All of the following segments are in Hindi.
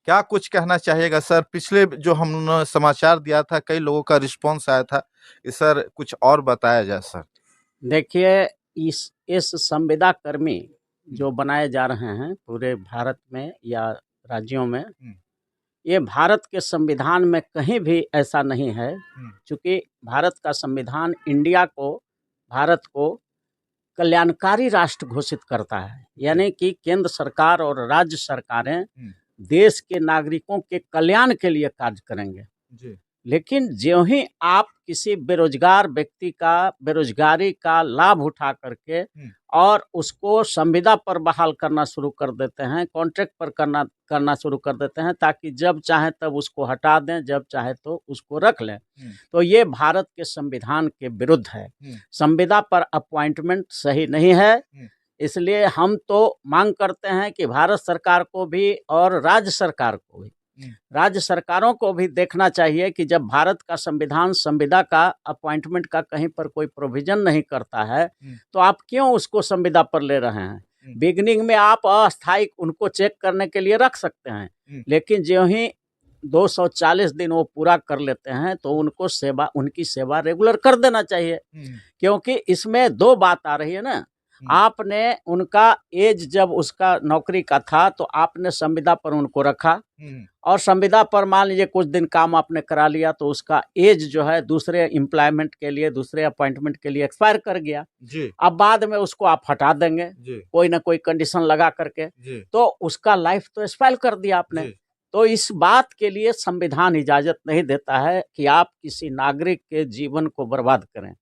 क्या कुछ कहना चाहिएगा सर? पिछले जो हमने समाचार दिया था, कई लोगों का रिस्पांस आया था कि सर कुछ और बताया जाए सर। देखिए, इस संविदा कर्मी जो बनाए जा रहे हैं पूरे भारत में या राज्यों में, ये भारत के संविधान में कहीं भी ऐसा नहीं है। क्योंकि भारत का संविधान भारत को कल्याणकारी राष्ट्र घोषित करता है, यानी कि केंद्र सरकार और राज्य सरकारें देश के नागरिकों के कल्याण के लिए कार्य करेंगे जी। लेकिन ज्यों ही आप किसी बेरोजगार व्यक्ति का बेरोजगारी का लाभ उठा करके और उसको संविदा पर बहाल करना शुरू कर देते हैं, कॉन्ट्रैक्ट पर करना शुरू कर देते हैं, ताकि जब चाहे तब उसको हटा दें, जब चाहे तो उसको रख लें, तो ये भारत के संविधान के विरुद्ध है। संविदा पर अपॉइंटमेंट सही नहीं है। इसलिए हम तो मांग करते हैं कि भारत सरकार को भी और राज्य सरकारों को भी देखना चाहिए कि जब भारत का संविधान संविदा का अपॉइंटमेंट का कहीं पर कोई प्रोविजन नहीं करता है, तो आप क्यों उसको संविदा पर ले रहे हैं? बिगनिंग में आप अस्थायी उनको चेक करने के लिए रख सकते हैं, लेकिन जो ही 240 दिन वो पूरा कर लेते हैं तो उनकी सेवा रेगुलर कर देना चाहिए। क्योंकि इसमें दो बात आ रही है ना, आपने उनका एज जब उसका नौकरी का था तो आपने संविदा पर उनको रखा, और संविदा पर मान लीजिए कुछ दिन काम आपने करा लिया तो उसका एज जो है दूसरे एम्प्लॉयमेंट के लिए, दूसरे अपॉइंटमेंट के लिए एक्सपायर कर गया जी। अब बाद में उसको आप हटा देंगे कोई ना कोई कंडीशन लगा करके, तो उसका लाइफ तो एक्सपायर कर दिया आपने। तो इस बात के लिए संविधान इजाजत नहीं देता है कि आप किसी नागरिक के जीवन को बर्बाद करें,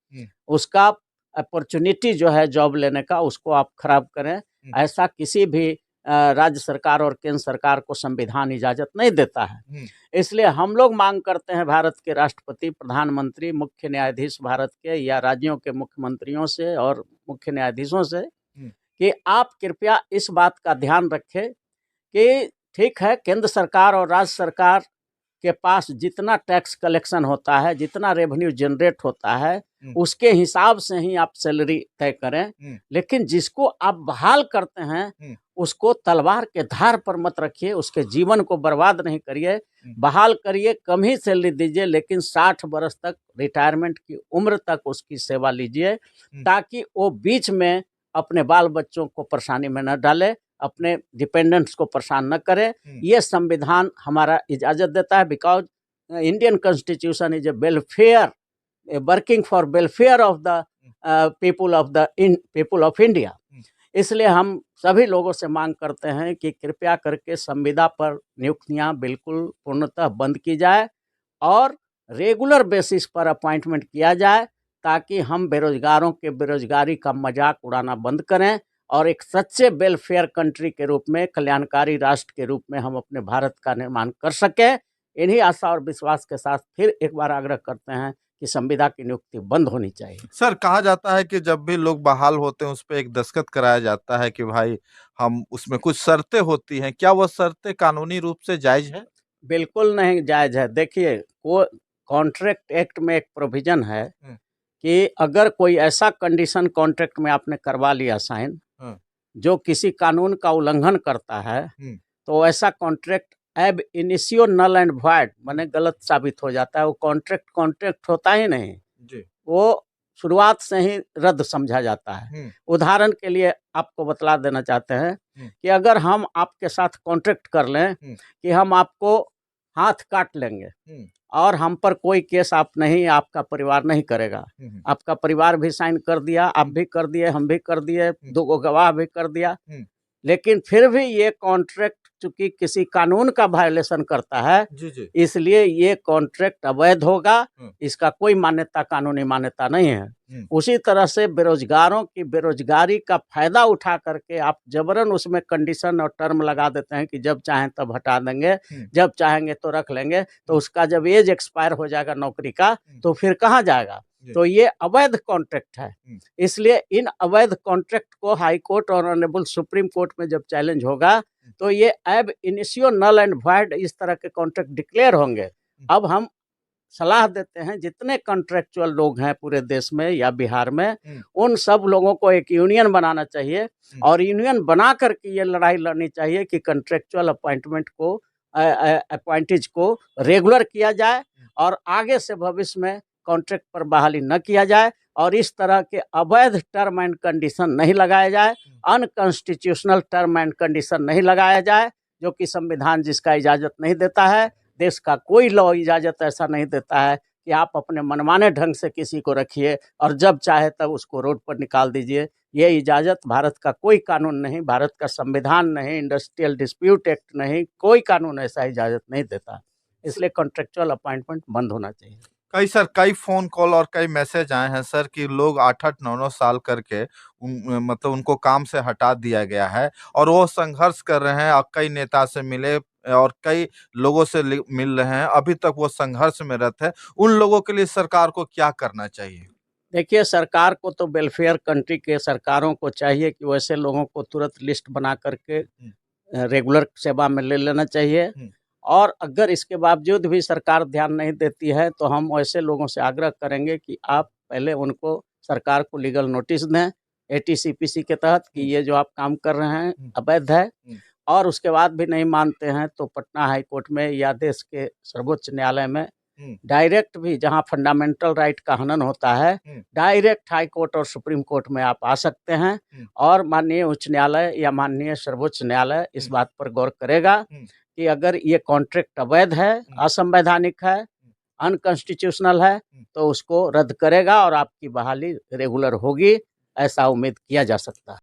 उसका अपॉर्चुनिटी जो है जॉब लेने का उसको आप खराब करें। ऐसा किसी भी राज्य सरकार और केंद्र सरकार को संविधान इजाजत नहीं देता है। इसलिए हम लोग मांग करते हैं भारत के राष्ट्रपति, प्रधानमंत्री, मुख्य न्यायाधीश भारत के या राज्यों के मुख्यमंत्रियों से और मुख्य न्यायाधीशों से कि आप कृपया इस बात का ध्यान रखें कि ठीक है, केंद्र सरकार और राज्य सरकार के पास जितना टैक्स कलेक्शन होता है, जितना रेवेन्यू जनरेट होता है, उसके हिसाब से ही आप सैलरी तय करें। लेकिन जिसको आप बहाल करते हैं उसको तलवार के धार पर मत रखिए, उसके जीवन को बर्बाद नहीं करिए। बहाल करिए, कम ही सैलरी दीजिए, लेकिन 60 वर्ष तक रिटायरमेंट की उम्र तक उसकी सेवा लीजिए, ताकि वो बीच में अपने बाल बच्चों को परेशानी में न डाले, अपने डिपेंडेंट्स को परेशान न करे। ये संविधान हमारा इजाजत देता है, because Indian constitution is a welfare, working for welfare of the people of India. इसलिए हम सभी लोगों से मांग करते हैं कि कृपया करके संविदा पर नियुक्तियां बिल्कुल पूर्णतः बंद की जाए और रेगुलर बेसिस पर अपॉइंटमेंट किया जाए, ताकि हम बेरोजगारों के बेरोजगारी का मजाक उड़ाना बंद करें और एक सच्चे वेलफेयर कंट्री के रूप में, कल्याणकारी राष्ट्र के रूप में हम अपने भारत का निर्माण कर सकें। इन्हीं आशा और विश्वास के साथ फिर एक बार आग्रह करते हैं कि संविदा की नियुक्ति बंद होनी चाहिए। सर, कहा जाता है कि जब भी लोग बहाल होते हैं उस पर एक दस्तखत कराया जाता है कि भाई हम, उसमें कुछ शर्तें होती हैं, क्या वह शर्तें कानूनी रूप से जायज है? बिल्कुल नहीं जायज है। देखिए, कॉन्ट्रैक्ट एक्ट में एक प्रोविजन है कि अगर कोई ऐसा कंडीशन कॉन्ट्रैक्ट में आपने करवा लिया साइन जो किसी कानून का उल्लंघन करता है, तो ऐसा कॉन्ट्रैक्ट एब इनिशियो नल एंड वॉइड माने गलत साबित हो जाता है। वो कॉन्ट्रैक्ट होता ही नहीं जी। वो शुरुआत से ही रद्द समझा जाता है। उदाहरण के लिए आपको बतला देना चाहते हैं कि अगर हम आपके साथ कॉन्ट्रैक्ट कर लें कि हम आपको हाथ काट लेंगे और हम पर कोई केस आपका परिवार नहीं करेगा, आपका परिवार भी साइन कर दिया, आप भी कर दिए, हम भी कर दिए, 2 गवाह भी कर दिया, लेकिन फिर भी ये कॉन्ट्रैक्ट चूंकि किसी कानून का वायलेशन करता है जी। इसलिए ये कॉन्ट्रैक्ट अवैध होगा, इसका कोई मान्यता, कानूनी मान्यता नहीं है। उसी तरह से बेरोजगारों की बेरोजगारी का फायदा उठा करके आप जबरन उसमें कंडीशन और टर्म लगा देते हैं कि जब चाहें तब हटा देंगे, जब चाहेंगे तो रख लेंगे, तो उसका जब एज एक्सपायर हो जाएगा नौकरी का तो फिर कहाँ जाएगा? तो ये अवैध कॉन्ट्रैक्ट है। इसलिए इन अवैध कॉन्ट्रैक्ट को हाई कोर्ट और ऑनरेबल सुप्रीम कोर्ट में जब चैलेंज होगा तो ये एब इनिशियो नल एंड वॉइड इस तरह के कॉन्ट्रैक्ट डिक्लेयर होंगे। अब हम सलाह देते हैं जितने कॉन्ट्रेक्चुअल लोग हैं पूरे देश में या बिहार में, उन सब लोगों को एक यूनियन बनाना चाहिए और यूनियन बना करके ये लड़ाई लड़नी चाहिए कि कॉन्ट्रेक्चुअल अपॉइंटमेंट को अपॉइंटीज को रेगुलर किया जाए और आगे से भविष्य में कॉन्ट्रैक्ट पर बहाली न किया जाए और इस तरह के अवैध टर्म एंड कंडीशन नहीं लगाया जाए, अनकॉन्स्टिट्यूशनल टर्म एंड कंडीशन नहीं लगाया जाए, जो कि संविधान जिसका इजाज़त नहीं देता है, देश का कोई लॉ इजाज़त ऐसा नहीं देता है कि आप अपने मनमाने ढंग से किसी को रखिए और जब चाहे तब उसको रोड पर निकाल दीजिए। ये इजाज़त भारत का कोई कानून नहीं, भारत का संविधान नहीं, इंडस्ट्रियल डिस्प्यूट एक्ट नहीं, कोई कानून ऐसा इजाज़त नहीं देता। इसलिए कॉन्ट्रेक्चुअल अपॉइंटमेंट बंद होना चाहिए। कई फोन कॉल और कई मैसेज आए हैं सर कि लोग 8-8 9-9 साल करके मतलब उनको काम से हटा दिया गया है और वो संघर्ष कर रहे हैं और कई नेता से मिले और कई लोगों से मिल रहे हैं, अभी तक वो संघर्ष में रहते हैं। उन लोगों के लिए सरकार को क्या करना चाहिए? देखिए, सरकार को तो वेलफेयर कंट्री के सरकारों को चाहिए कि वैसे लोगों को तुरंत लिस्ट बना करके रेगुलर सेवा में ले लेना चाहिए और अगर इसके बावजूद भी सरकार ध्यान नहीं देती है तो हम ऐसे लोगों से आग्रह करेंगे कि आप पहले उनको सरकार को लीगल नोटिस दें एटीसीपीसी के तहत कि ये जो आप काम कर रहे हैं अवैध है, और उसके बाद भी नहीं मानते हैं तो पटना हाई कोर्ट में या देश के सर्वोच्च न्यायालय में डायरेक्ट भी, जहां फंडामेंटल राइट का हनन होता है, डायरेक्ट हाई कोर्ट और सुप्रीम कोर्ट में आप आ सकते हैं और माननीय उच्च न्यायालय या माननीय सर्वोच्च न्यायालय इस बात पर गौर करेगा कि अगर ये कॉन्ट्रैक्ट अवैध है, असंवैधानिक है, अनकॉन्स्टिट्यूशनल है तो उसको रद्द करेगा और आपकी बहाली रेगुलर होगी, ऐसा उम्मीद किया जा सकता है।